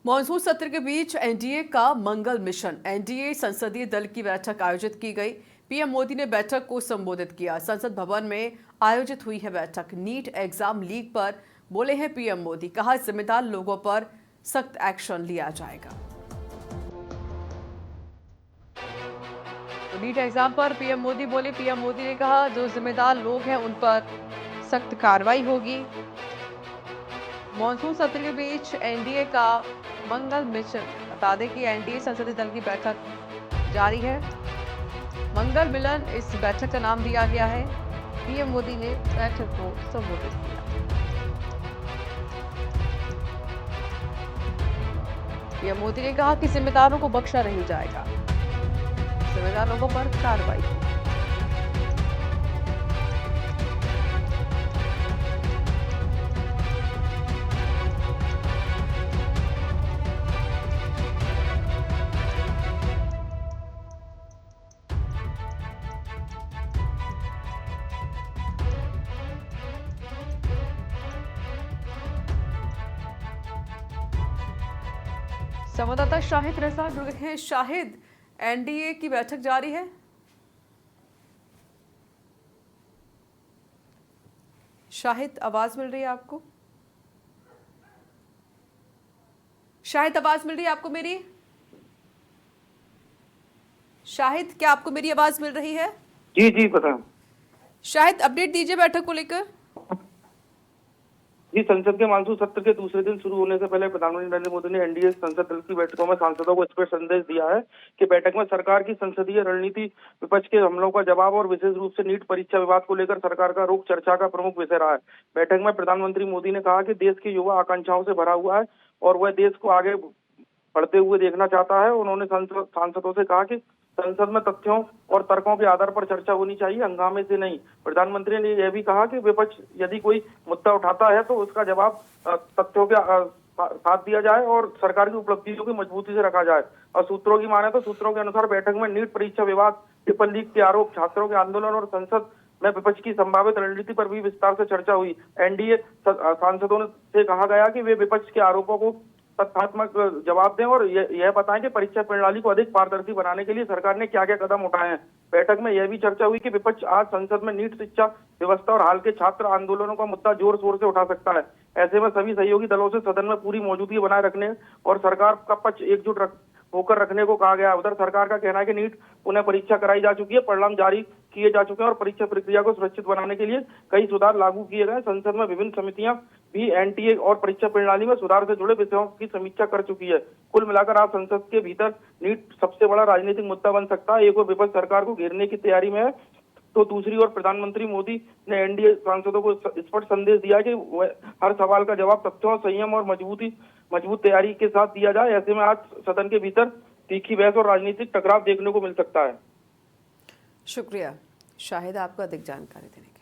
Monsoon सत्र के बीच NDA का मंगल मिशन एनडीए संसदीय दल की बैठक आयोजित की गई। पीएम मोदी ने बैठक को संबोधित किया। संसद भवन में आयोजित हुई है बैठक। नीट एग्जाम लीक पर बोले हैं पीएम मोदी। कहा जिम्मेदार लोगों पर सख्त एक्शन लिया जाएगा। तो नीट एग्जाम पर पीएम मोदी बोले। पीएम मोदी ने कहा जो जिम्मेदार लोग हैं उन पर सख्त कार्रवाई होगी। मॉनसून सत्र के बीच एनडीए का मंगल मिशन। बता दें कि एनडीए संसदीय दल की बैठक जारी है। मंगल मिलन इस बैठक का नाम दिया गया है। पीएम मोदी ने बैठक को संबोधित किया। पीएम मोदी ने कहा कि जिम्मेदारों को बख्शा नहीं जाएगा। जिम्मेदार लोगों पर कार्रवाई होगी। संवाददाता शाहिद रजा जुड़ गए हैं। शाहिद, एनडीए की बैठक जारी है। शाहिद, आवाज मिल रही है आपको? शाहिद, आवाज मिल रही है आपको मेरी? शाहिद, क्या आपको मेरी आवाज मिल रही है? जी जी पता। शाहिद, अपडेट दीजिए बैठक को लेकर। जी, संसद के मानसून सत्र के दूसरे दिन शुरू होने से पहले प्रधानमंत्री नरेंद्र मोदी ने एनडीए संसद दल की बैठकों में सांसदों को स्पष्ट संदेश दिया है कि बैठक में सरकार की संसदीय रणनीति, विपक्ष के हमलों का जवाब और विशेष रूप से नीट परीक्षा विवाद को लेकर सरकार का रुख चर्चा का प्रमुख विषय रहा है। बैठक में प्रधानमंत्री मोदी ने कहा कि देश के युवा आकांक्षाओं से भरा हुआ है और वह देश को आगे बढ़ते हुए देखना चाहता है। उन्होंने सांसदों से कहा कि संसद में तथ्यों और तर्कों के आधार पर चर्चा होनी चाहिए, हंगामे से नहीं। प्रधानमंत्री ने यह भी कहा कि विपक्ष यदि कोई मुद्दा उठाता है तो उसका जवाब तथ्यों के साथ दिया जाए और सरकार की उपलब्धियों की मजबूती से रखा जाए। और सूत्रों की माने तो सूत्रों के अनुसार बैठक में नीट परीक्षा विवाद, पेपर लीक के आरोप, छात्रों के आंदोलन और संसद में विपक्ष की संभावित रणनीति पर भी विस्तार से चर्चा हुई। एनडीए सांसदों से कहा गया कि वे विपक्ष के आरोपों को तथ्यात्मक जवाब दें और यह बताएं कि परीक्षा प्रणाली को अधिक पारदर्शी बनाने के लिए सरकार ने क्या क्या कदम उठाए हैं। बैठक में यह भी चर्चा हुई कि विपक्ष आज संसद में नीट शिक्षा व्यवस्था और हाल के छात्र आंदोलनों का मुद्दा जोर शोर से उठा सकता है। ऐसे में सभी सहयोगी दलों से सदन में पूरी मौजूदगी बनाए रखने और सरकार का पक्ष एकजुट होकर रखने को कहा गया। उधर सरकार का कहना है कि नीट पुनः परीक्षा कराई जा चुकी है, परिणाम जारी किए जा चुके हैं और परीक्षा प्रक्रिया को सुरक्षित बनाने के लिए कई सुधार लागू किए गए। संसद में विभिन्न समितियां भी एनटीए और परीक्षा प्रणाली में सुधार से जुड़े विषयों की समीक्षा कर चुकी है। कुल मिलाकर आज संसद के भीतर नीट सबसे बड़ा राजनीतिक मुद्दा बन सकता है। एक और विपक्ष सरकार को घेरने की तैयारी में है तो दूसरी ओर प्रधानमंत्री मोदी ने एनडीए सांसदों को स्पष्ट संदेश दिया कि हर सवाल का जवाब तथ्यों, संयम और मजबूत तैयारी के साथ दिया जाए। ऐसे में आज सदन के भीतर तीखी बहस और राजनीतिक टकराव देखने को मिल सकता है। शुक्रिया शाहिद, आपको अधिक जानकारी देने के लिए।